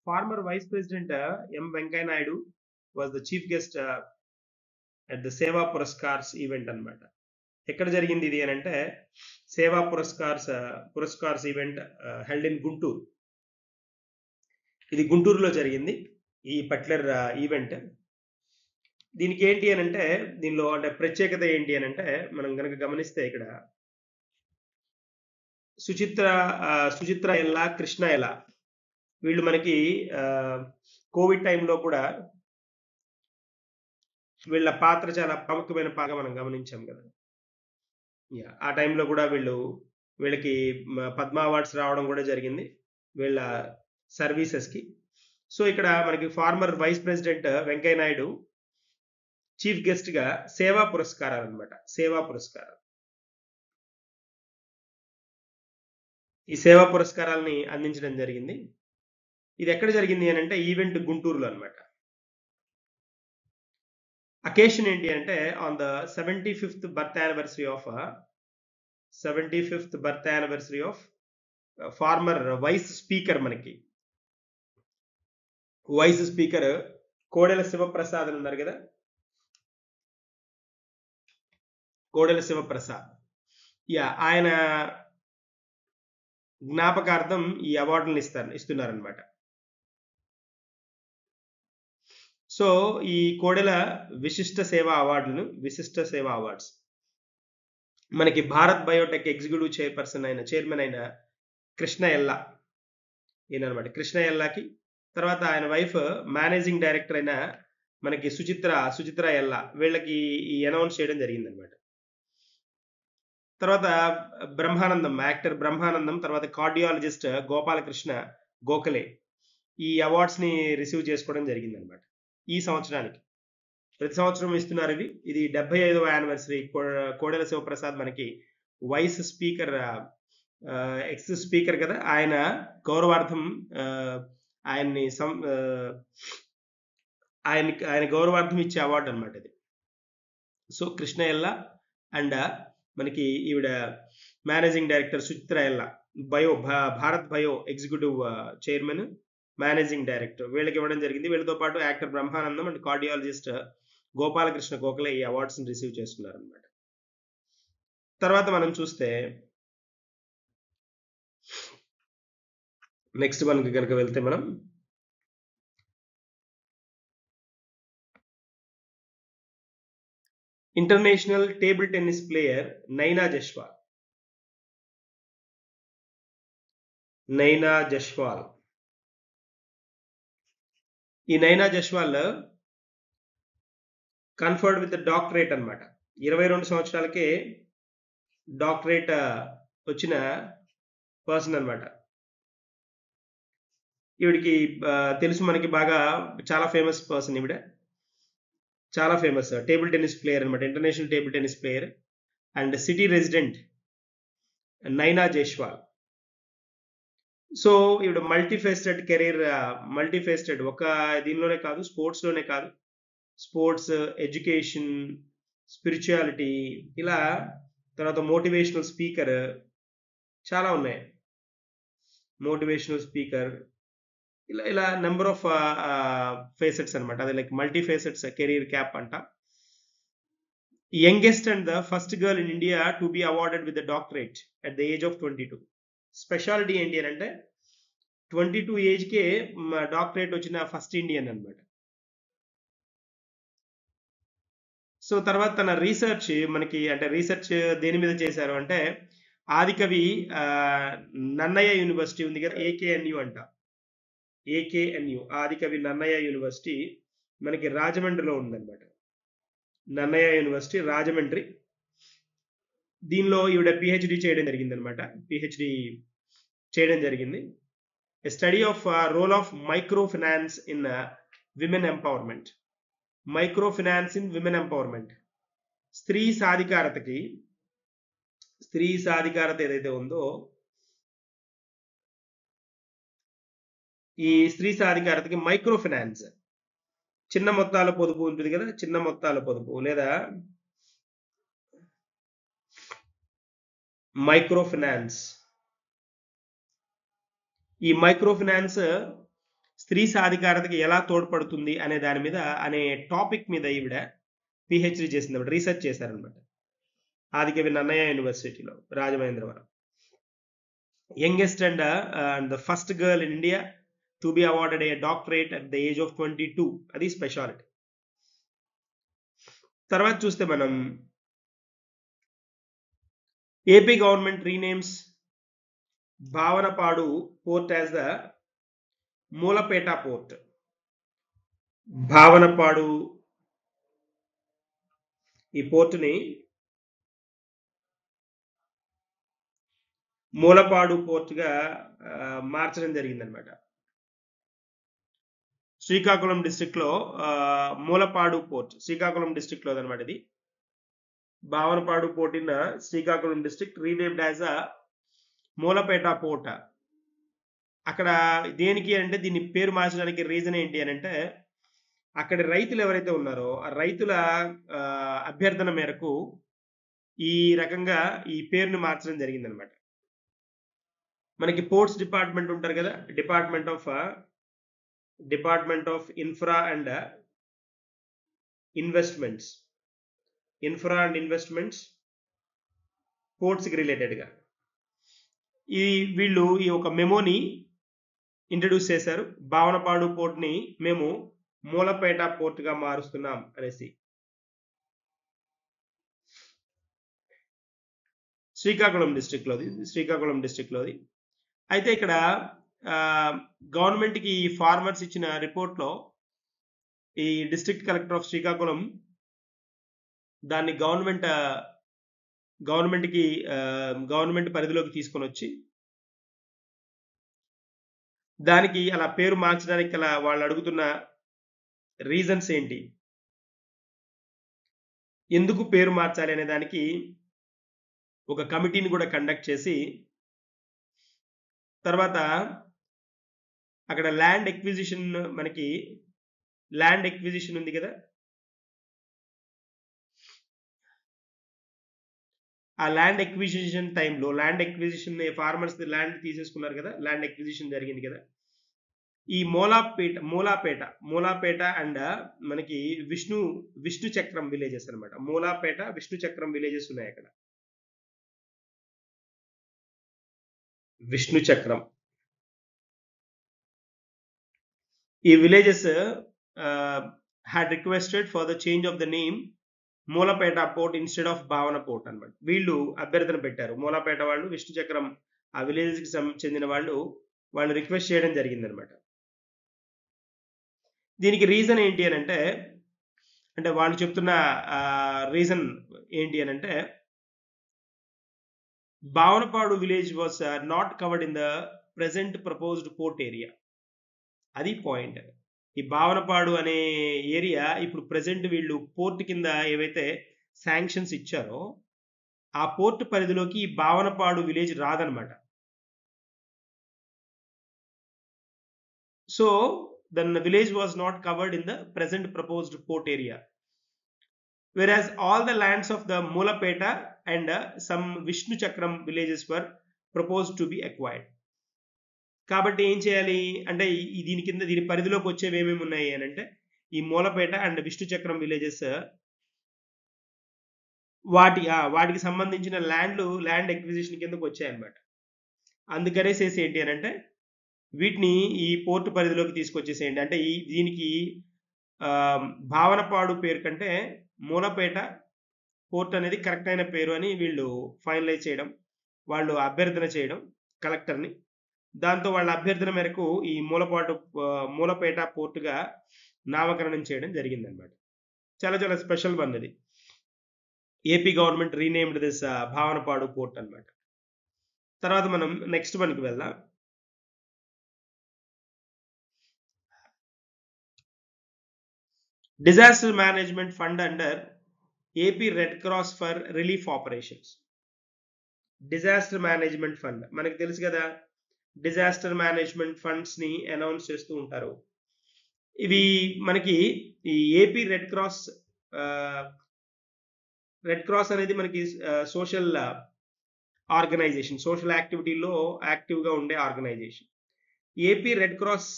former Vice President M. Venkaiah Naidu was the chief guest at the Seva Puraskars event అన్నమాట. ఎక్కడ జరిగింది ఇది అని అంటే సేవా పురస్కార్స్ ఈవెంట్ హెల్డ్ ఇన్ గుంటూరు. ఇది గుంటూరులో జరిగింది ఈ పర్టికులర్ ఈవెంట్. దీనికి ఏంటి అని అంటే దీనిలో అంటే ప్రత్యేకత ఏంటి అని అంటే మనం కనుక గమనిస్తే ఇక్కడ సుచిత్ర ఎల్లా, కృష్ణ ఎల్లా వీళ్ళు మనకి కోవిడ్ టైంలో కూడా వీళ్ళ పాత్ర చాలా ప్రాముఖ్యమైన పాత్ర మనం గమనించాం కదా. ఆ టైంలో కూడా వీళ్ళకి పద్మ అవార్డ్స్ రావడం కూడా జరిగింది వీళ్ళ సర్వీసెస్కి. సో ఇక్కడ మనకి former vice president Venkaiah Naidu chief guest గా సేవా పురస్కారాలు అనమాట. సేవా పురస్కారాలు, ఈ సేవా పురస్కారాలని అందించడం జరిగింది. ఇది ఎక్కడ జరిగింది అని అంటే ఈవెంట్ గుంటూరులో అనమాట. అకేషన్ ఏంటి అంటే on the 75th birth anniversary of former vice speaker, మనకి వైస్ స్పీకర్ కోడెల శివప్రసాద్ అని ఉన్నారు కదా, కోడెల శివప్రసాద్. ఆయన జ్ఞాపకార్థం ఈ అవార్డులను ఇస్తున్నారనమాట. సో ఈ కోడెల విశిష్ట సేవా అవార్డ్స్ మనకి భారత్ బయోటెక్ ఎగ్జిక్యూటివ్ చైర్మన్ అయిన కృష్ణ ఎల్లా ఈయనమాట. కృష్ణ ఎల్లాకి తర్వాత ఆయన వైఫ్ మేనేజింగ్ డైరెక్టర్ అయిన మనకి సుచిత్ర ఎల్లా వీళ్ళకి ఈ అనౌన్స్ చేయడం జరిగింది అనమాట. తర్వాత యాక్టర్ బ్రహ్మానందం, తర్వాత కార్డియాలజిస్ట్ గోపాలకృష్ణ గోఖలే ఈ అవార్డ్స్ ని రిసీవ్ చేసుకోవడం జరిగింది అనమాట. ఈ సంవత్సరానికి ప్రతి సంవత్సరం ఇస్తున్నారు. ఇది 75వ యానివర్సరీ. కోడెల శివప్రసాద్ మనకి వైస్ స్పీకర్, ఎక్స్ స్పీకర్ కదా, ఆయన గౌరవార్థం ఆయన గౌరవార్థం ఇచ్చే అవార్డు అనమాట ఇది. సో కృష్ణ ఎల్లా అండ్ మనకి ఈవిడ మేనేజింగ్ డైరెక్టర్ సుచిత్ర ఎల్లా, Bharat bio executive chairman, managing director వీళ్ళకి ఇవ్వడం జరిగింది. వీళ్ళతో పాటు actor Brahmanandam and cardiologist Gopalakrishna Gokhale ఈ అవార్డ్స్ ని రిసీవ్ చేసుకున్నారు అనమాట. తర్వాత మనం చూస్తే నెక్స్ట్ మనకి కనుక వెళ్తే మనం ఇంటర్నేషనల్ టేబుల్ టెన్నిస్ ప్లేయర్ నైనా జస్వాల్. ఈ నైనా జస్వాల్ కన్ఫర్డ్ విత్ డాక్టరేట్ అనమాట. 22 సంవత్సరాలకే డాక్టరేట్ వచ్చిన పర్సన్ అనమాట. ఈవిడికి తెలుసు మనకి బాగా, చాలా ఫేమస్ పర్సన్ ఈవిడ, చాలా ఫేమస్ టేబుల్ టెన్నిస్ ప్లేయర్ అనమాట. International table tennis player and city resident నైనా జైస్వాల్. సో ఈవిడ మల్టీఫేస్టెడ్ కెరీర్, ఒక దీనిలోనే కాదు, స్పోర్ట్స్లోనే కాదు, స్పోర్ట్స్, ఎడ్యుకేషన్, స్పిరిచువాలిటీ, ఇలా తర్వాత మోటివేషనల్ స్పీకర్, చాలా ఉన్నాయి. మోటివేషనల్ స్పీకర్, ఇలా నెంబర్ ఆఫ్ ఫేసెట్స్ అనమాట. అది like multi facets career cap అంట. Youngest and the first girl in India to be awarded with the doctorate at the age of 22. Speciality ఏంటి అని అంటే 22 ఏజ్కే డాక్టరేట్ వచ్చిన ఫస్ట్ ఇండియన్ అనమాట. సో తర్వాత తన రీసెర్చ్ మనకి, అంటే రీసెర్చ్ దేని మీద చేశారు అంటే ఆదికవి నన్నయ్య యూనివర్సిటీ ఉంది కదా, ఏకేఎన్యు అంట. ఏకేఎన్యు ఆదికవి నన్నయ్య యూనివర్సిటీ మనకి రాజమండ్రిలో ఉందన్నమాట. నన్నయ్య యూనివర్సిటీ రాజమండ్రి. దీనిలో ఈవిడ పిహెచ్డి చేయడం జరిగింది అనమాట. Study of role of micro finance in women empowerment. స్త్రీ సాధికారత ఏదైతే ఉందో, ఈ స్త్రీ సాధికారతకి మైక్రో ఫైనాన్స్, చిన్న మొత్తాల పొదుపు ఉంటుంది కదా, చిన్న మొత్తాల పొదుపు లేదా మైక్రో ఫైనాన్స్. ఈ మైక్రో ఫైనాన్స్ స్త్రీ సాధికారతకి ఎలా తోడ్పడుతుంది అనే దాని మీద అనే టాపిక్ మీద ఈవిడ పిహెచ్డి చేసింది, రీసెర్చ్ చేశారనమాట. ఆదికవి నన్నయ్య యూనివర్సిటీలో Rajamahendravaram. Youngest and the first girl in India to be awarded a doctorate at the age of 22, అది స్పెషాలిటీ. తర్వాత చూస్తే మనం AP government renames Bhavanapadu port as the Moolapeta port. Bhavanapadu ఈ పోర్టుని మూలపాడు పోర్టుగా మార్చడం జరిగిందనమాట. శ్రీకాకుళం డిస్ట్రిక్ట్ లో మూలపాడు పోర్ట్ శ్రీకాకుళం డిస్ట్రిక్ట్ లో అనమాట. ఇది Bhavanapadu port in Srikakulam district renamed as a Mulapeta port. అక్కడ దేనికి అంటే దీన్ని పేరు మార్చడానికి రీజన్ ఏంటి అని అంటే, అక్కడ రైతులు ఎవరైతే ఉన్నారో ఆ రైతుల అభ్యర్థన మేరకు ఈ రకంగా ఈ పేరును మార్చడం జరిగిందనమాట. మనకి పోర్ట్స్ డిపార్ట్మెంట్ ఉంటారు కదా, department of infra and investments ports కి రిలేటెడ్ గా వీళ్ళు ఈ ఒక మెమోని ఇంట్రడ్యూస్ చేశారు. భావనపాడు పోర్ట్ ని మేము మూలపేట పోర్ట్ గా మారుస్తున్నాం అనేసి. శ్రీకాకుళం డిస్ట్రిక్ట్ లోది. అయితే ఇక్కడ గవర్నమెంట్ కి ఫార్మర్స్ ఇచ్చిన రిపోర్ట్ లో ఈ డిస్ట్రిక్ట్ కలెక్టర్ ఆఫ్ శ్రీకాకుళం దాన్ని గవర్నమెంట్ పరిధిలోకి తీసుకొని వచ్చి దానికి అలా పేరు మార్చడానికి అలా వాళ్ళు అడుగుతున్న రీజన్స్ ఏంటి, ఎందుకు పేరు మార్చాలి అనే దానికి ఒక కమిటీని కూడా కండక్ట్ చేసి, తర్వాత అక్కడ ల్యాండ్ ఎక్విజిషన్ ఉంది కదా, ఆ ల్యాండ్ ఎక్విజిషన్ టైంలో ఫార్మర్స్ ల్యాండ్ తీసేసుకున్నారు కదా, ల్యాండ్ ఎక్విజిషన్ జరిగింది కదా. ఈ మూలాపేట అండ్ మనకి విష్ణు చక్రం విలేజెస్ అనమాట. మూలాపేట విష్ణు చక్రం విలేజెస్ ఉన్నాయి అక్కడ. విష్ణు చక్రం ఈ villages had requested for the change of the name Mulapeta port instead of Bhavana port అనమాట. వీళ్ళు అభ్యర్థన పెట్టారు. మూలపేట వాళ్ళు, విష్ణు చక్రం ఆ విలేజ్ కి చెందిన వాళ్ళు రిక్వెస్ట్ చేయడం జరిగిందనమాట. దీనికి రీజన్ ఏంటి అని అంటే వాళ్ళు చెప్తున్న రీజన్ ఏంటి అని అంటే, Bhavanapadu village was not covered in the present proposed port area. అది పాయింట్. ఈ భావనపాడు అనే ఏరియా ఇప్పుడు ప్రెసెంట్ వీళ్ళు పోర్ట్ కింద ఏవైతే శాంక్షన్స్ ఇచ్చారో ఆ పోర్ట్ పరిధిలోకి ఈ భావనపాడు విలేజ్ రాదనమాట. So then the village was not covered in the present proposed port area, whereas all the lands of the Mulapeta and some Vishnu Chakram villages were proposed to be acquired. కాబట్టి ఏం చేయాలి అంటే దీని పరిధిలోకి వచ్చేవి ఏమేమి ఉన్నాయి అని అంటే, ఈ మూలపేట అండ్ విష్ణు చక్రం విలేజెస్ వాటికి సంబంధించిన ల్యాండ్ ఎక్విజిషన్ కిందకు వచ్చాయన్నమాట. అందుకనేసేసి ఏంటి అని అంటే వీటిని ఈ పోర్టు పరిధిలోకి తీసుకొచ్చేసేయండి. అంటే దీనికి భావనపాడు పేరు కంటే మూలపేట పోర్ట్ అనేది కరెక్ట్ అయిన పేరు అని వీళ్ళు ఫైనలైజ్ చేయడం, వాళ్ళు అభ్యర్థన చేయడం కలెక్టర్ని. దాంతో వాళ్ళ అభ్యర్థన మేరకు ఈ మూలపేట పోర్టుగా నామకరణం చేయడం జరిగిందనమాట. చాలా చాలా స్పెషల్ వన్ ఇది. AP government renamed this Bhavanapadu port అనమాట. తర్వాత మనం నెక్స్ట్ వన్కి వెళ్దాం. Disaster Management Fund under AP Red Cross for Relief Operations. Disaster management fund మనకి తెలుసు కదా, డిజాస్టర్ మేనేజ్మెంట్ ఫండ్స్ ని అనౌన్స్ చేస్తూ ఉంటారు. ఇవి మనకి ఈ ఏపీ రెడ్ క్రాస్ అనేది మనకి సోషల్ ఆర్గనైజేషన్, సోషల్ యాక్టివిటీలో యాక్టివ్గా ఉండే organisation. AP Red Cross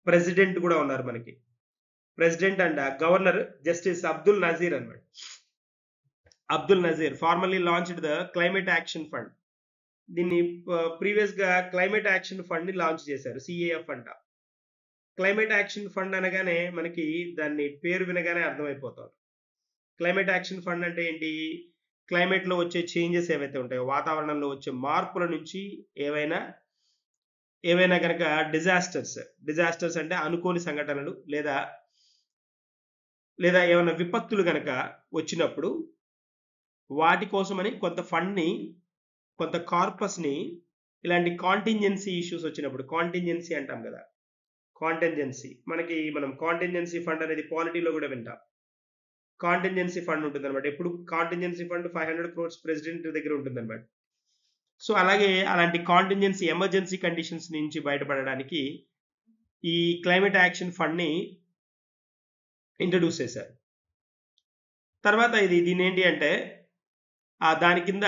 President కూడా ఉన్నారు మనకి. President and Governor Justice Abdul Nazeer అన్నమాట. Abdul Nazeer formally launched the Climate Action Fund. దీన్ని ప్రీవియస్ గా క్లైమేట్ యాక్షన్ ఫండ్ ని లాంచ్ చేశారు, సిఏఎఫ్ అంట. క్లైమేట్ యాక్షన్ ఫండ్ అనగానే మనకి దాన్ని పేరు వినగానే అర్థమైపోతుంది. క్లైమేట్ యాక్షన్ ఫండ్ అంటే ఏంటి? క్లైమేట్ లో వచ్చే చేంజెస్ ఏవైతే ఉంటాయో, వాతావరణంలో వచ్చే మార్పుల నుంచి ఏవైనా కనుక డిజాస్టర్స్ అంటే అనుకోని సంఘటనలు లేదా ఏమైనా విపత్తులు కనుక వచ్చినప్పుడు వాటి కోసమని కొంత ఫండ్ ని, కొంత కార్పస్ ని, ఇలాంటి కాంటింజెన్సీ ఇష్యూస్ వచ్చినప్పుడు, కాంటింజెన్సీ అంటాం కదా, మనం కాంటింజెన్సీ ఫండ్ అనేది పాలిటీలో కూడా వింటాం. కాంటింజెన్సీ ఫండ్ ఉంటుంది అనమాట. ఎప్పుడు కాంటింజెన్సీ ఫండ్ 500 crores ప్రెసిడెంట్ దగ్గర ఉంటుంది అనమాట. సో అలాంటి కాంటింజెన్సీ ఎమర్జెన్సీ కండిషన్స్ నుంచి బయటపడడానికి ఈ క్లైమేట్ యాక్షన్ ఫండ్ ని ఇంట్రడ్యూస్ చేశారు. తర్వాత దీని ఏంటి అంటే దాని కింద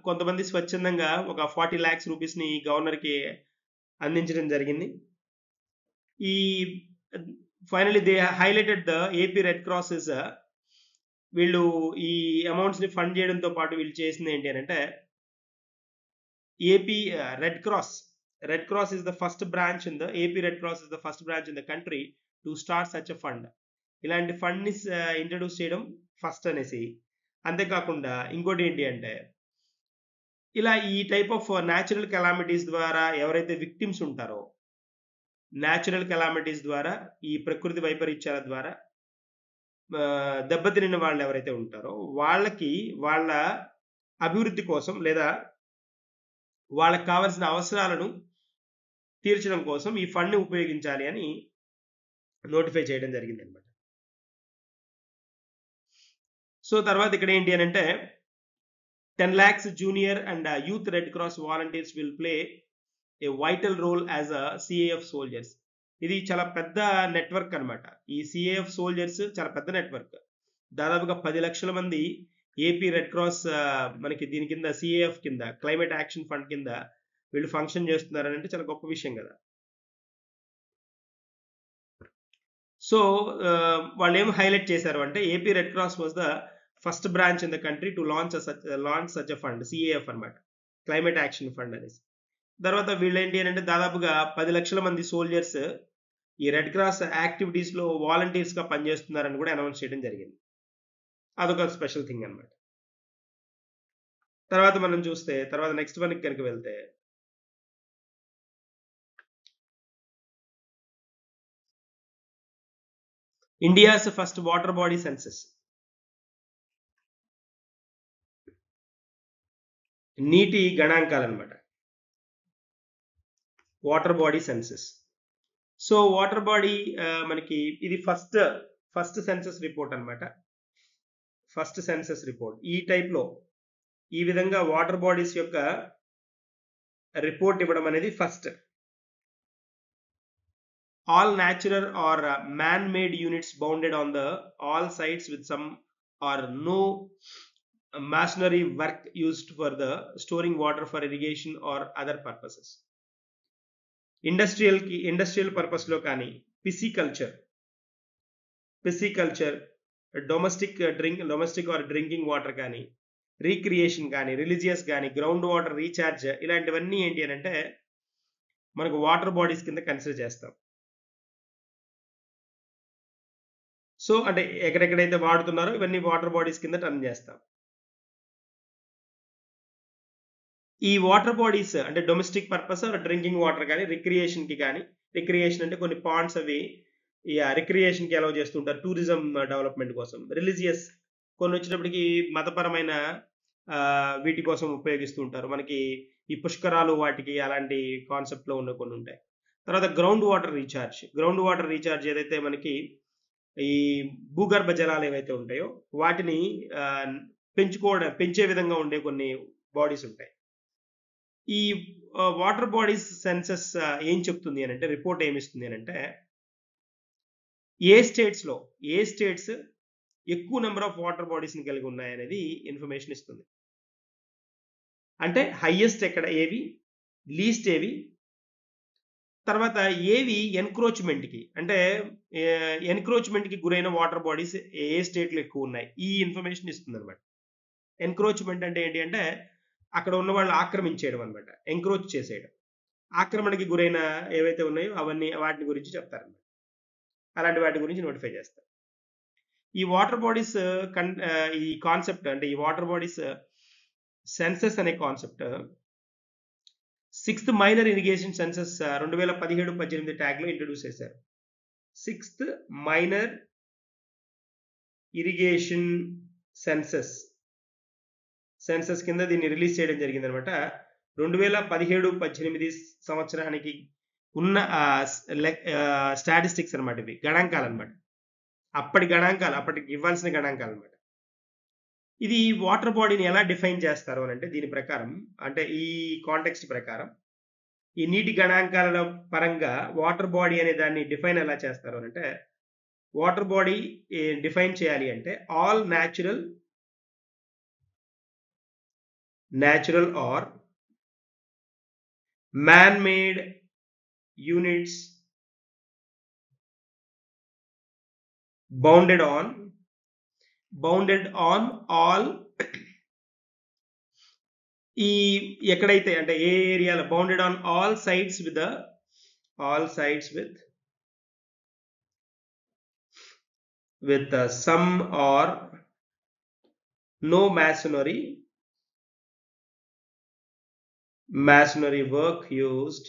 కొంతమంది స్వచ్ఛందంగా ఒక 40 lakhs rupees ని గవర్నర్ కి అందించడం జరిగింది. ఈ finally they highlighted the AP Red cross is, వీళ్ళు ఈ అమౌంట్స్ ని ఫండ్ చేయడంతో పాటు వీళ్ళు చేసింది ఏంటి అని అంటే, AP Red cross is the first branch in the country to start such a fund. ఇలాంటి ఫండ్ ని ఇంట్రడ్యూస్ చేయడం ఫస్ట్ అనేసి. అంతేకాకుండా ఇంకోటి ఏంటి అంటే, ఇలా ఈ టైప్ ఆఫ్ న్యాచురల్ కెలామిటీస్ ద్వారా ఎవరైతే విక్టిమ్స్ ఉంటారో, న్యాచురల్ కెలామిటీస్ ద్వారా, ఈ ప్రకృతి వైపరీత్యాల ద్వారా దెబ్బతినిన వాళ్ళు ఎవరైతే ఉంటారో వాళ్ళకి వాళ్ళ అభివృద్ధి కోసం లేదా వాళ్ళకి కావాల్సిన అవసరాలను తీర్చడం కోసం ఈ ఫండ్ ని ఉపయోగించాలి అని నోటిఫై చేయడం జరిగింది అనమాట. సో తర్వాత ఇక్కడ ఏంటి అని అంటే, 10 lakhs junior and youth red cross volunteers will play a vital role as a CAF soldiers. ఇది చాలా పెద్ద నెట్వర్క్ అనమాట. ఈ సిఏఎఫ్ సోల్జర్స్ చాలా పెద్ద నెట్వర్క్. దాదాపుగా 10 లక్షల మంది ఏపీ రెడ్ క్రాస్ మనకి దీని కింద, సిఏఎఫ్ కింద, క్లైమేట్ యాక్షన్ ఫండ్ కింద వీళ్ళు ఫంక్షన్ చేస్తున్నారని అంటే చాలా గొప్ప విషయం కదా. సో వాళ్ళు ఏం హైలైట్ చేశారు అంటే, AP Red cross was the first branch in the country to launch such a fund, CaF అనమాట, క్లైమేట్ యాక్షన్ ఫండ్ అనేసి. తర్వాత వీళ్ళు ఏంటి అంటే, దాదాపుగా 10 లక్షల మంది సోల్జర్స్ ఈ రెడ్ క్రాస్ యాక్టివిటీస్ లో వాలంటీర్స్ గా పనిచేస్తున్నారని కూడా అనౌన్స్ చేయడం జరిగింది. అదొక స్పెషల్ థింగ్ అనమాట. తర్వాత మనం చూస్తే, తర్వాత నెక్స్ట్ వన్ కనుక వెళ్తే, India's first water body census, నీటి గణాంకాలు అనమాట, water body census. So water body మనకి ఇది ఫస్ట్ సెన్సస్ రిపోర్ట్ అనమాట. ఫస్ట్ సెన్సస్ రిపోర్ట్ ఈ టైప్ లో, ఈ విధంగా వాటర్ బాడీస్ యొక్క రిపోర్ట్ ఇవ్వడం అనేది first. All natural or man made units bounded on the all sites with some or no machinery work used for the storing water for irrigation or other purposes. Industrial purpose లో కానీ, pisciculture, domestic are drinking water కానీ, recreation కానీ, religious కానీ, ground water recharge, ఇలాంటివన్నీ ఏంటి అని అంటే మనకు వాటర్ బాడీస్ కింద కన్సిడర్ చేస్తాం. సో అంటే ఎక్కడెక్కడైతే వాడుతున్నారో ఇవన్నీ వాటర్ బాడీస్ కింద టర్న్ చేస్తాం. ఈ వాటర్ బాడీస్ అంటే డొమెస్టిక్ పర్పస్ డ్రింకింగ్ వాటర్ కానీ, రిక్రియేషన్ కి కానీ, రిక్రియేషన్ అంటే కొన్ని పాండ్స్ అవి రిక్రియేషన్ కి అలౌ చేస్తుంటారు టూరిజం డెవలప్మెంట్ కోసం. రిలీజియస్ కొన్ని వచ్చినప్పటికీ మతపరమైన వీటి కోసం ఉపయోగిస్తూ ఉంటారు. మనకి ఈ పుష్కరాలు వాటికి అలాంటి కాన్సెప్ట్ లో ఉన్న కొన్ని ఉంటాయి. తర్వాత గ్రౌండ్ వాటర్ రీఛార్జ్ ఏదైతే మనకి ఈ భూగర్భ జలాలు ఏవైతే ఉంటాయో వాటిని పెంచే విధంగా ఉండే కొన్ని బాడీస్ ఉంటాయి. ఈ వాటర్ బాడీస్ సెన్సస్ ఏం చెప్తుంది అని అంటే, రిపోర్ట్ ఏమిస్తుంది అని అంటే, ఏ స్టేట్స్ ఎక్కువ నెంబర్ ఆఫ్ వాటర్ బాడీస్ ని కలిగి ఉన్నాయనేది ఇన్ఫర్మేషన్ ఇస్తుంది. అంటే హైయెస్ట్ ఎక్కడ ఏవి, లీస్ట్ ఏవి, తర్వాత ఏవి ఎన్క్రోచ్మెంట్కి, అంటే ఎన్క్రోచ్మెంట్కి గురైన వాటర్ బాడీస్ ఏ స్టేట్లో ఎక్కువ ఉన్నాయి, ఈ ఇన్ఫర్మేషన్ ఇస్తుంది అనమాట. ఎన్క్రోచ్మెంట్ అంటే ఏంటి అంటే అక్కడ ఉన్న వాళ్ళు ఆక్రమించేయడం అనమాట, ఎంక్రోచ్ చేసేయడం. ఆక్రమణకి గురైన ఏవైతే ఉన్నాయో అవన్నీ వాటి గురించి చెప్తారన్నమాట. అలాంటి వాటి గురించి నోటిఫై చేస్తారు. ఈ వాటర్ బాడీస్ ఈ కాన్సెప్ట్, అంటే ఈ వాటర్ బాడీస్ సెన్సెస్ అనే concept 6th minor irrigation census 2017-18 ట్యాగ్లో ఇంట్రడ్యూస్ చేశారు. 6th మైనర్ ఇరిగేషన్ సెన్సెస్ కింద దీన్ని రిలీజ్ చేయడం జరిగింది అనమాట. 2017-18 సంవత్సరానికి ఉన్న స్టాటిస్టిక్స్ అనమాట. ఇవి గణాంకాలు అనమాట, అప్పటికి ఇవ్వాల్సిన గణాంకాలు అనమాట. ఇది వాటర్ బాడీని ఎలా డిఫైన్ చేస్తారు అని అంటే దీని ప్రకారం, అంటే ఈ కాంటెక్స్ట్ ప్రకారం ఈ నీటి గణాంకాల పరంగా వాటర్ బాడీ అనే దాన్ని డిఫైన్ ఎలా చేస్తారు అని అంటే, వాటర్ బాడీ డిఫైన్ చేయాలి అంటే all natural are man-made units bounded on all ఈ ఎక్కడైతే అంటే ఏ ఏరియాలో bounded on all sides with some or no masonry work used.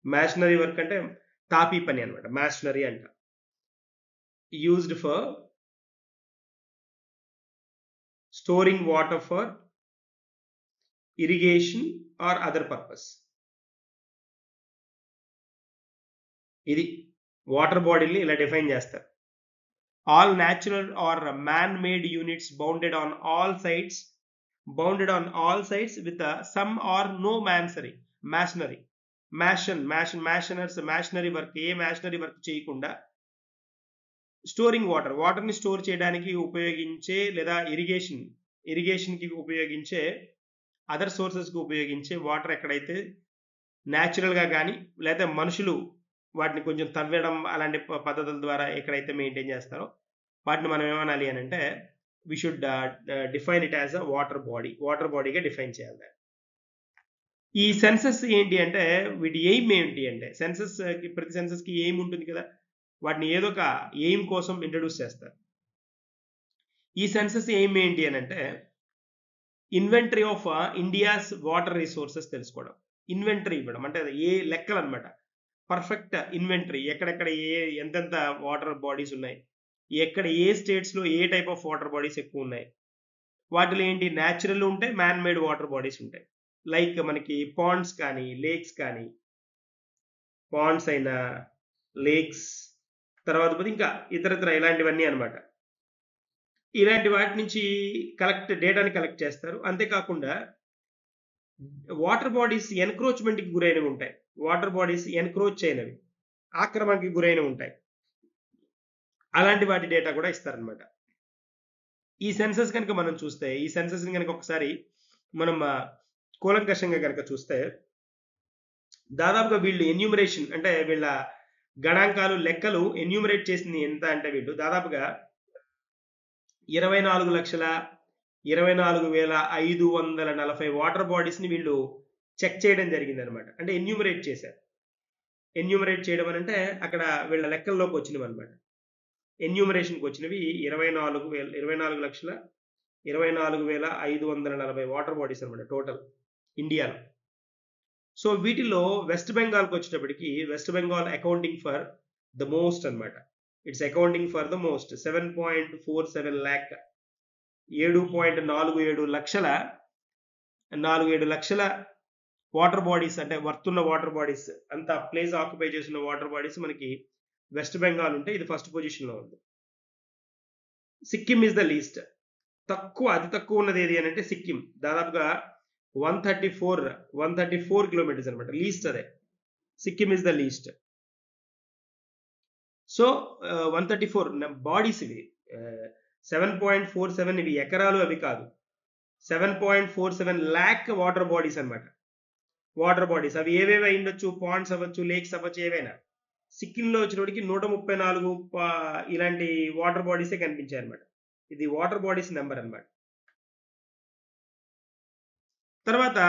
Masonry work అంటే తాపీ పని అన్నమాట, masonry అంట. used for storing water for irrigation or other purpose. ఇది water బాడీని ఇలా డిఫైన్ చేస్తారు. All natural or man made units bounded on all sides with some or no masonry work, a masonry work చేయకుండా storing వాటర్ని store చేయడానికి ఉపయోగించే, లేదా ఇరిగేషన్కి ఉపయోగించే, అదర్ సోర్సెస్కి ఉపయోగించే వాటర్ ఎక్కడైతే న్యాచురల్గా కానీ లేదా మనుషులు వాటిని కొంచెం తవ్వడం అలాంటి పద్ధతుల ద్వారా ఎక్కడైతే మెయింటైన్ చేస్తారో వాటిని మనం ఏమనాలి అని అంటే we should define it as a water bodyగా డిఫైన్ చేయాలి. ఈ సెన్సస్ ఏంటి అంటే వీటి ఎయిమ్ ఏంటి అంటే, ప్రతి సెన్సస్కి ఎయిమ్ ఉంటుంది కదా, వాటిని ఏదో ఒక ఎయిమ్ కోసం ఇంట్రడ్యూస్ చేస్తారు. ఈ సెన్సస్ ఎయిమ్ ఏంటి అని అంటే inventory of India's water resources తెలుసుకోవడం, ఇన్వెంటరీ ఇవ్వడం, అంటే ఏ లెక్కలు అనమాట, పర్ఫెక్ట్ ఇన్వెంటరీ, ఎక్కడెక్కడ ఎంతెంత వాటర్ బాడీస్ ఉన్నాయి, ఎక్కడ ఏ స్టేట్స్లో ఏ టైప్ ఆఫ్ వాటర్ బాడీస్ ఎక్కువ ఉన్నాయి, వాటిలో ఏంటి న్యాచురల్ ఉంటాయి, మ్యాన్ మేడ్ వాటర్ బాడీస్ ఉంటాయి. లైక్ మనకి పాండ్స్ కానీ లేక్స్ కానీ, పాండ్స్ అయినా లేక్స్, తర్వాత ఇంకా ఇతరత్ర ఇలాంటివన్నీ అనమాట. ఇలాంటి వాటి నుంచి డేటాని కలెక్ట్ చేస్తారు. అంతేకాకుండా వాటర్ బాడీస్ ఎన్క్రోచ్మెంట్కి గురైనవి ఉంటాయి, వాటర్ బాడీస్ ఎన్క్రోచ్ అయినవి, ఆక్రమణకి గురైనవి ఉంటాయి, అలాంటి వాటి డేటా కూడా ఇస్తారనమాట. ఈ సెన్సస్ కనుక మనం చూస్తే, ఈ సెన్సస్ని కనుక ఒకసారి మనం కూలంకషంగా కనుక చూస్తే, దాదాపుగా వీళ్ళు ఎన్యూమరేషన్ అంటే వీళ్ళ గణాంకాలు లెక్కలు ఎన్యూమరేట్ చేసింది ఎంత అంటే వీళ్ళు దాదాపుగా 24,24,540 వాటర్ బాడీస్ని వీళ్ళు చెక్ చేయడం జరిగింది అనమాట. అంటే ఎన్యూమరేట్ చేశారు. ఎన్యూమరేట్ చేయడం అని అంటే అక్కడ వీళ్ళ లెక్కల్లోకి వచ్చినవి అనమాట. ఎన్యూమరేషన్కి వచ్చినవి 24,24,540 వాటర్ బాడీస్ అనమాట టోటల్ ఇండియాలో. సో వీటిలో వెస్ట్ బెంగాల్కి వచ్చేటప్పటికి, West Bengal accounting for the most అనమాట. It's accounting for the most 7.47 lakh, 7.47 లక్షల వాటర్ బాడీస్, అంటే వర్తున్న వాటర్ బాడీస్, అంత ప్లేస్ ఆక్యుపై చేసిన వాటర్ బాడీస్ మనకి వెస్ట్ బెంగాల్ ఉంటే ఇది ఫస్ట్ పొజిషన్లో ఉంది. సిక్కిం ఈజ్ ద లీస్ట్, అతి తక్కువ ఉన్నది ఏది అని అంటే సిక్కిం, దాదాపుగా 134 కిలోమీటర్స్ అనమాట, లీస్ట్ అదే. Sikkim is the least. So 134 bodies ఇవి, 7.47 ఇవి ఎకరాలు అవి కాదు, 7.47 lakh వాటర్ బాడీస్ అనమాట. వాటర్ బాడీస్ అవి ఏవేవి అయి ఉండొచ్చు, పాండ్స్ అవ్వచ్చు, లేక్స్ అవ్వచ్చు, ఏవైనా. సిక్కింలో వచ్చినప్పటికి 134 ఇలాంటి వాటర్ బాడీసే కనిపించాయి అనమాట. ఇది వాటర్ బాడీస్ నెంబర్ అనమాట. తర్వాత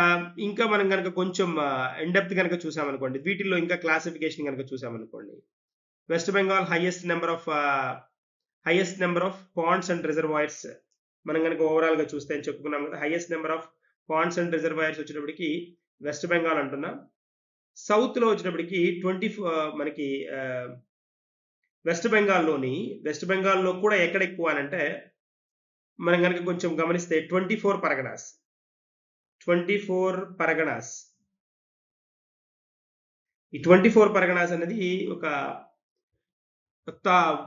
ఇంకా మనం కనుక కొంచెం ఇన్‌డెప్త్ కనుక చూసామనుకోండి, వీటిల్లో ఇంకా క్లాసిఫికేషన్ కనుక చూసామనుకోండి, West Bengal highest number of ponds and reservoirs మనం కనుక ఓవరాల్ గా చూస్తే అని చెప్పుకున్నాం కదా. Highest number of ponds and reservoirs వచ్చేటప్పటికి వెస్ట్ బెంగాల్ అంటున్నాం. సౌత్ లో వచ్చేటప్పటికి మనకి వెస్ట్ బెంగాల్లో కూడా ఎక్కడ ఎక్కువ అని అంటే మనం కనుక కొంచెం గమనిస్తే 24 పరగనాస్. ఈ 24 పరగనాస్ అనేది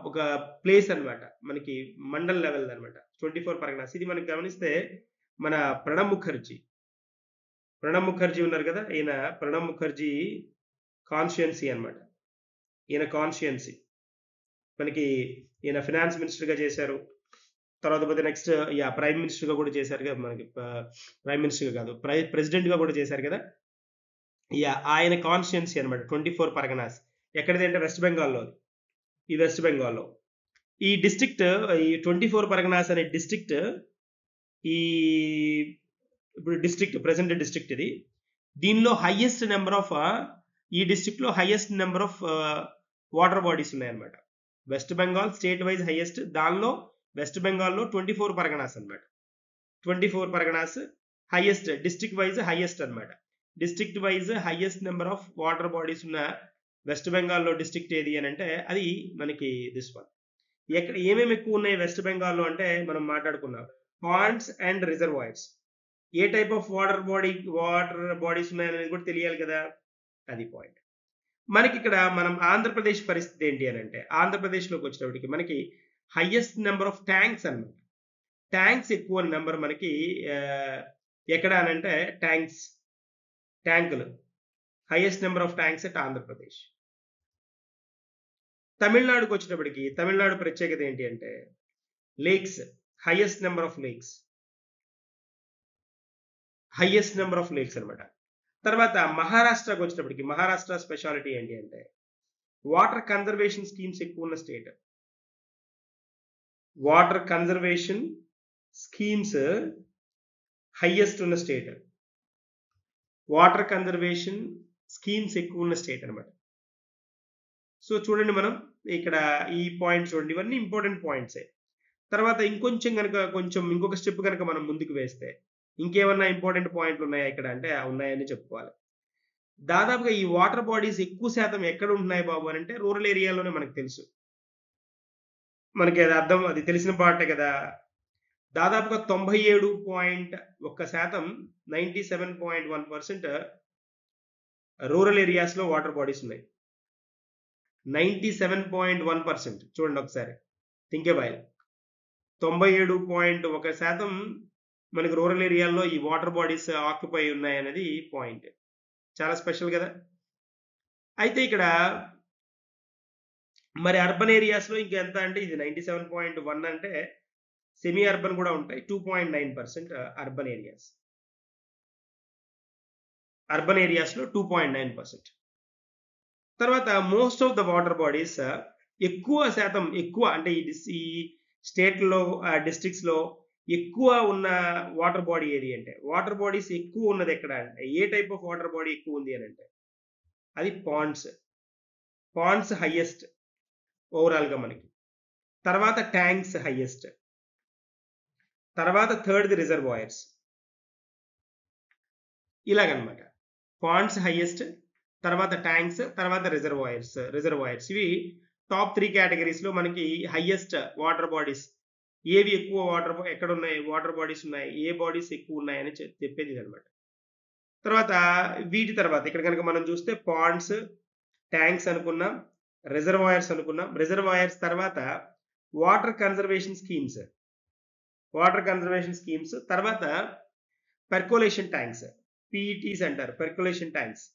ఒక ప్లేస్ అన్నమాట, మనకి మండల్ లెవెల్ అన్నమాట 24 పరగనాస్. ఇది మనకి గమనిస్తే మన ప్రణబ్ ముఖర్జీ ఉన్నారు కదా, ఈయన ప్రణబ్ ముఖర్జీ కాన్స్టిట్యుయెన్సీ అన్నమాట. ఈయన కాన్స్టిట్యుయెన్సీ మనకి ఈయన ఫినాన్స్ మినిస్టర్ గా చేశారు. తర్వాత పోతే నెక్స్ట్ ప్రైమ్ మినిస్టర్ గా కూడా చేశారు కదా, మనకి ప్రైమ్ మినిస్టర్ గా కాదు, ప్రెసిడెంట్ గా కూడా చేశారు కదా. ఆయన కాన్స్టిట్యుయెన్సీ అన్నమాట 24 పరగనాస్. ఎక్కడిది అంటే వెస్ట్ బెంగాల్లో. ఈ డిస్ట్రిక్ట్, ఈ 24 పరగనాస్ అనే డిస్ట్రిక్ట్, ఇప్పుడు ప్రెసెంట్ డిస్ట్రిక్ట్ ఇది. దీనిలో highest number of water bodies ఉన్నాయన్నమాట. West Bengal state wise highest, దానిలో వెస్ట్ బెంగాల్లో 24 పరగనాస్ అన్నమాట. 24 Parganas highest, district wise highest అన్నమాట. District wise highest number of water bodies ఉన్న వెస్ట్ బెంగాల్లో డిస్ట్రిక్ట్ ఏది అని అంటే అది మనకి దిస్ వన్. ఎక్కడ ఏమేమి ఎక్కువ ఉన్నాయి వెస్ట్ బెంగాల్లో అంటే మనం మాట్లాడుకున్నాం పాండ్స్ అండ్ రిజర్వాయర్స్. ఏ టైప్ ఆఫ్ వాటర్ బాడీస్ ఉన్నాయనేది కూడా తెలియాలి కదా, అది పాయింట్. మనకి ఇక్కడ మనం ఆంధ్రప్రదేశ్ పరిస్థితి ఏంటి అని అంటే, ఆంధ్రప్రదేశ్లోకి వచ్చేటప్పటికి మనకి హైయెస్ట్ నెంబర్ ఆఫ్ ట్యాంక్స్ అన్నమాట. ట్యాంక్స్ ఎక్కువ నెంబర్ మనకి ఎక్కడ అని అంటే ట్యాంకులు highest number of tanks at Andhra Pradesh. తమిళనాడుకి వచ్చేటప్పటికి తమిళనాడు ప్రత్యేకత ఏంటి అంటే lakes, highest number of lakes అనమాట. తర్వాత మహారాష్ట్రకి వచ్చేటప్పటికి మహారాష్ట్ర స్పెషాలిటీ ఏంటి అంటే వాటర్ కన్జర్వేషన్ స్కీమ్స్ ఎక్కువ ఉన్న state. Water conservation schemes highest ఉన్న స్టేట్. వాటర్ కన్జర్వేషన్ స్కీమ్స్ ఎక్కువ ఉన్న స్టేట్ అనమాట. సో చూడండి, మనం ఇక్కడ ఈ పాయింట్స్ చూడండి, ఇవన్నీ ఇంపార్టెంట్ పాయింట్సే. తర్వాత ఇంకొక స్టెప్ కనుక మనం ముందుకు వేస్తే ఇంకేమన్నా ఇంపార్టెంట్ పాయింట్లు ఉన్నాయా ఇక్కడ అంటే ఉన్నాయని చెప్పుకోవాలి. దాదాపుగా ఈ వాటర్ బాడీస్ ఎక్కువ శాతం ఎక్కడ ఉంటున్నాయి బాబు అని అంటే రూరల్ ఏరియాలోనే మనకు తెలుసు. మనకి అది తెలిసిన పాటే కదా. దాదాపుగా 97.1%, 97.1% రూరల్ ఏరియాస్ లో వాటర్ బాడీస్ ఉన్నాయి. 97.1%. చూడండి ఒకసారి, థింక్ అబౌట్ 97.1% మనకి రూరల్ ఏరియాల్లో ఈ వాటర్ బాడీస్ ఆక్యుపై ఉన్నాయి అనేది పాయింట్. చాలా స్పెషల్ కదా. అయితే ఇక్కడ మరి అర్బన్ ఏరియాస్ లో ఇంకెంత అంటే ఇది 97.1 అంటే సెమీ అర్బన్ కూడా ఉంటాయి. 2.9% అర్బన్ ఏరియాస్ లో 2.9%. తర్వాత most of the water bodies ఎక్కువ అంటే ఈ స్టేట్ లో డిస్ట్రిక్ట్స్ లో ఎక్కువ ఉన్న వాటర్ బాడీ ఏది అంటే, వాటర్ బాడీస్ ఎక్కువ ఉన్నది ఎక్కడ అంటే, ఏ టైప్ ఆఫ్ వాటర్ బాడీ ఎక్కువ ఉంది అని అంటే అది పాండ్స్ హైయెస్ట్ ఓవరాల్ గా మనకి. తర్వాత ట్యాంక్స్ హైయెస్ట్. తర్వాత థర్డ్ రిజర్వాయర్స్. ఇలాగనమాట, పాండ్స్ హైయెస్ట్, తర్వాత ట్యాంక్స్, తర్వాత రిజర్వాయర్స్. ఇవి టాప్ 3 కేటగిరీస్ లో మనకి హైయెస్ట్ వాటర్ బాడీస్ ఏవి ఎక్కువ ఎక్కడ ఉన్నాయి వాటర్ బాడీస్ ఉన్నాయి, ఏ బాడీస్ ఎక్కువ ఉన్నాయని చెప్పేది అనమాట. తర్వాత వీటి తర్వాత ఇక్కడ కనుక మనం చూస్తే పాండ్స్, ట్యాంక్స్ అనుకున్నాం, రిజర్వాయర్స్ అనుకున్నాం. రిజర్వాయర్స్ తర్వాత వాటర్ కన్జర్వేషన్ స్కీమ్స్, తర్వాత పెర్కోలేషన్ ట్యాంక్స్, PETs అంటారు, పెర్కోలేషన్ ట్యాంక్స్.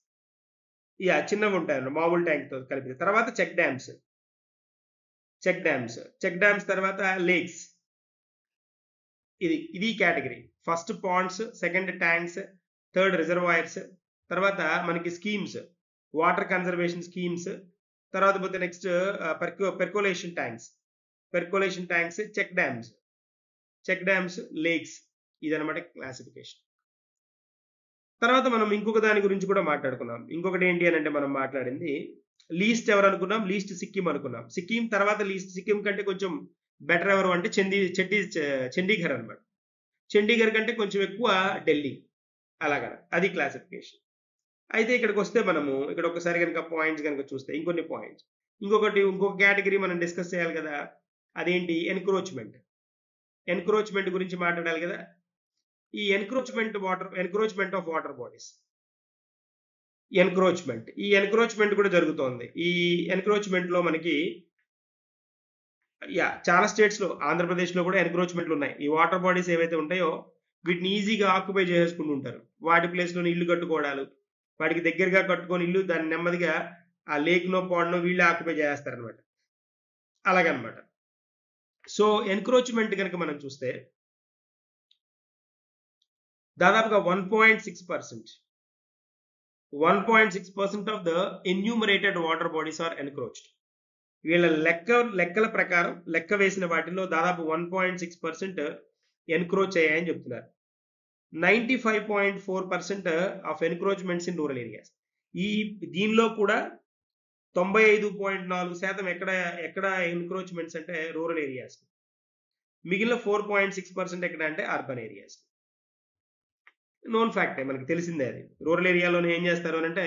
చిన్నవి ఉంటాయి మామూలు ట్యాంక్ తో కలిపి. తర్వాత చెక్ డ్యామ్స్ తర్వాత లేక్స్. ఇది category. First ponds, second tanks, third reservoirs, తర్వాత మనకి స్కీమ్స్, వాటర్ కన్జర్వేషన్ స్కీమ్స్, తర్వాత పోతే next percolation tanks, check dams, lakes, ఇదనమాట క్లాసిఫికేషన్. తర్వాత మనం ఇంకొక దాని గురించి కూడా మాట్లాడుకున్నాం. ఇంకొకటి ఏంటి అని అంటే మనం మాట్లాడింది లీస్ట్ ఎవరు అనుకున్నాం, లీస్ట్ సిక్కిం అనుకున్నాం. సిక్కిం తర్వాత లీస్ట్ సిక్కిం కంటే కొంచెం బెటర్ ఎవరు అంటే చండీగఢ్ అనమాట. చండీగఢ్ కంటే కొంచెం ఎక్కువ ఢిల్లీ, అలాగా అది క్లాసిఫికేషన్. అయితే ఇక్కడికి వస్తే మనము ఇక్కడ ఒకసారి కనుక పాయింట్స్ కనుక చూస్తే ఇంకొన్ని పాయింట్స్, ఇంకొక కేటగిరీ మనం డిస్కస్ చేయాలి కదా, అదేంటి ఎన్క్రోచ్మెంట్ గురించి మాట్లాడాలి కదా. ఈ ఎన్క్రోచ్మెంట్ ఆఫ్ వాటర్ బాడీస్, ఈ ఎన్క్రోచ్మెంట్ కూడా జరుగుతోంది. ఈ ఎన్క్రోచ్మెంట్ లో మనకి చాలా స్టేట్స్ లో, ఆంధ్రప్రదేశ్ లో కూడా ఎన్క్రోచ్మెంట్లు ఉన్నాయి. ఈ వాటర్ బాడీస్ ఏవైతే ఉంటాయో వీటిని ఈజీగా ఆక్యుపై చేసుకుంటూ ఉంటారు. వాటి ప్లేస్ లోని ఇల్లు కట్టుకోవడాలు, వాటికి దగ్గరగా కట్టుకొని ఇల్లు దాన్ని నెమ్మదిగా ఆ లేక్ నో పాండ్ నో వీళ్ళే ఆక్యుపై చేస్తారనమాట. అలాగనమాట. సో ఎన్క్రోచ్మెంట్ కనుక మనం చూస్తే దాదాపుగా 1.6% of the enumerated water bodies are encroached. వీళ్ళ లెక్కల ప్రకారం లెక్క వేసిన వాటిలో దాదాపు 1.6% ఎన్క్రోచ్ అయ్యాయని చెప్తున్నారు. 95.4% of encroachments in rural areas. దీనిలో కూడా 95.4% ఎక్కడ ఎన్క్రోచ్మెంట్స్ అంటే రూరల్ ఏరియాస్, మిగిలిన 4.6% ఎక్కడ అంటే అర్బన్ ఏరియాస్. నోన్ ఫ్యాక్టే, మనకి తెలిసిందే అది. రూరల్ ఏరియాలోనే ఏం చేస్తారు అని అంటే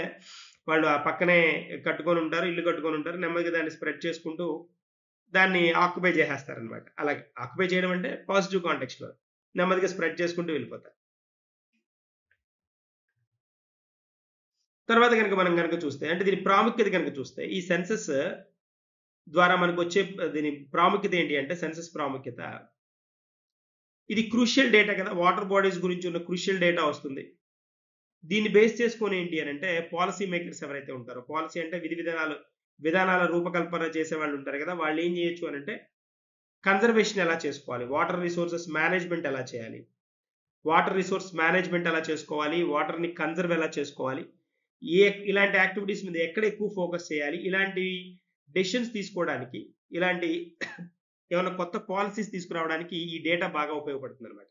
వాళ్ళు ఆ పక్కనే ఇల్లు కట్టుకొని ఉంటారు, నెమ్మదిగా దాన్ని స్ప్రెడ్ చేసుకుంటూ దాన్ని ఆక్యుపై చేసేస్తారనమాట. అలాగే ఆక్యుపై చేయడం అంటే పాజిటివ్ కాంటెక్స్ట్ లో నెమ్మదిగా స్ప్రెడ్ చేసుకుంటూ వెళ్ళిపోతారు. తర్వాత కనుక మనం కనుక చూస్తే అంటే దీని ప్రాముఖ్యత కనుక చూస్తే, ఈ సెన్సస్ ద్వారా మనకు వచ్చే దీని ప్రాముఖ్యత ఏంటి అంటే, సెన్సస్ ప్రాముఖ్యత ఇది క్రూషియల్ డేటా కదా, వాటర్ బాడీస్ గురించి ఉన్న క్రూషియల్ డేటా వస్తుంది. దీన్ని బేస్ చేసుకొని ఏంటి అని అంటే పాలసీ మేకర్స్ ఎవరైతే ఉంటారో, పాలసీ అంటే విధానాల రూపకల్పన చేసే వాళ్ళు ఉంటారు కదా, వాళ్ళు ఏం చేయొచ్చు అని అంటే కన్జర్వేషన్ ఎలా చేసుకోవాలి, వాటర్ రిసోర్సెస్ మేనేజ్మెంట్ ఎలా చేయాలి, వాటర్ని కన్జర్వ్ ఎలా చేసుకోవాలి, ఇలాంటి యాక్టివిటీస్ మీద ఎక్కడ ఎక్కువ ఫోకస్ చేయాలి, ఇలాంటి డెసిషన్స్ తీసుకోవడానికి, ఇలాంటి ఏమైనా కొత్త పాలసీస్ తీసుకురావడానికి ఈ డేటా బాగా ఉపయోగపడుతుంది అనమాట.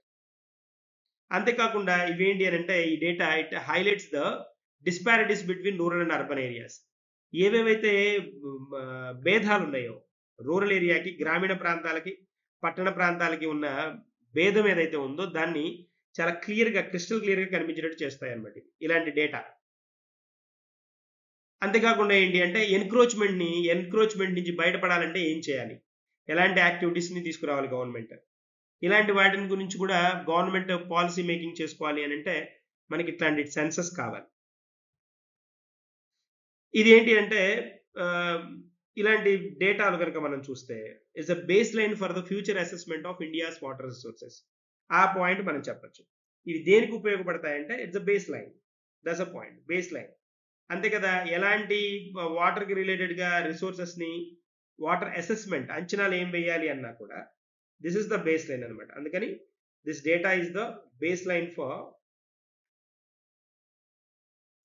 అంతేకాకుండా ఇవేంటి అని అంటే ఈ data it highlights the disparities between rural and urban areas. ఏవేవైతే భేదాలు ఉన్నాయో రూరల్ ఏరియాకి, గ్రామీణ ప్రాంతాలకి, పట్టణ ప్రాంతాలకి ఉన్న భేదం ఏదైతే ఉందో దాన్ని చాలా క్రిస్టల్ క్లియర్గా కనిపించేటట్టు చేస్తాయి అన్నమాట ఇలాంటి డేటా. అంతేకాకుండా ఏంటి అంటే ఎన్క్రోచ్మెంట్ నుంచి బయటపడాలంటే ఏం చేయాలి, ఎలాంటి యాక్టివిటీస్ని తీసుకురావాలి గవర్నమెంట్, ఇలాంటి వాటిని గురించి కూడా గవర్నమెంట్ పాలసీ మేకింగ్ చేసుకోవాలి అని అంటే మనకి ఇట్లాంటి సెన్సస్ కావాలి. ఇది ఏంటి అంటే ఇలాంటి డేటాలు కనుక మనం చూస్తే it's a base line for the future assessment of India's water resources. ఆ పాయింట్ మనం చెప్పచ్చు. ఇవి దేనికి ఉపయోగపడతాయంటే it's a base line, that's a point, base line. అంతే కదా, ఎలాంటి వాటర్కి రిలేటెడ్గా రిసోర్సెస్ని వాటర్ అసెస్మెంట్ అంచనాలు ఏం వేయాలి అన్నా కూడా this is the base line అనమాట. అందుకని this data is the base line for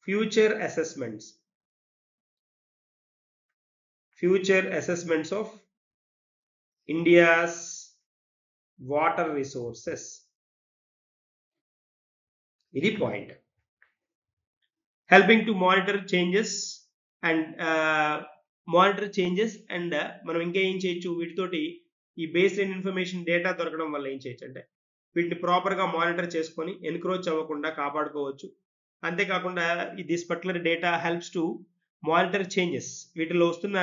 future assessments of India's water resources. ఇది point. Helping to monitor changes and మనం ఇంకా ఏం చేయొచ్చు వీటితోటి, ఈ బేస్ లైన్ ఇన్ఫర్మేషన్ డేటా దొరకడం వల్ల ఏం చేయొచ్చు అంటే వీటిని ప్రాపర్గా మానిటర్ చేసుకొని ఎన్క్రోచ్ అవ్వకుండా కాపాడుకోవచ్చు. అంతేకాకుండా this particular data helps to monitor changes. వీటిలో వస్తున్న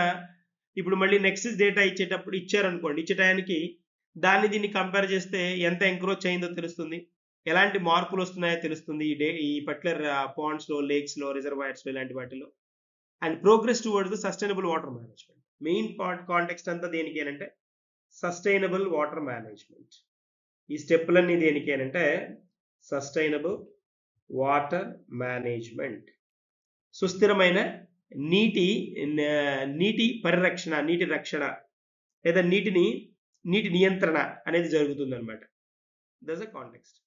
ఇప్పుడు మళ్ళీ నెక్స్ట్ డేటా ఇచ్చారనుకోండి, ఇచ్చే టయానికి దీన్ని కంపేర్ చేస్తే ఎంత ఎంక్రోచ్ అయిందో తెలుస్తుంది, ఎలాంటి మార్పులు వస్తున్నాయో తెలుస్తుంది ఈ పర్టికులర్ పాండ్స్లో, లేక్స్లో, రిజర్వాయర్స్లో, ఇలాంటి వాటిలో. And progress towards the sustainable water management. Main context అంతా దేనికి అంటే సస్టైనబుల్ వాటర్ మేనేజ్మెంట్. ఈ స్టెప్పులన్నీ దేనికి అంటే సస్టైనబుల్ వాటర్ మేనేజ్మెంట్, సుస్థిరమైన నీటి పరిరక్షణ, నీటి రక్షణ లేదా నీటి నియంత్రణ అనేది జరుగుతుంది అనమాట. That's a context.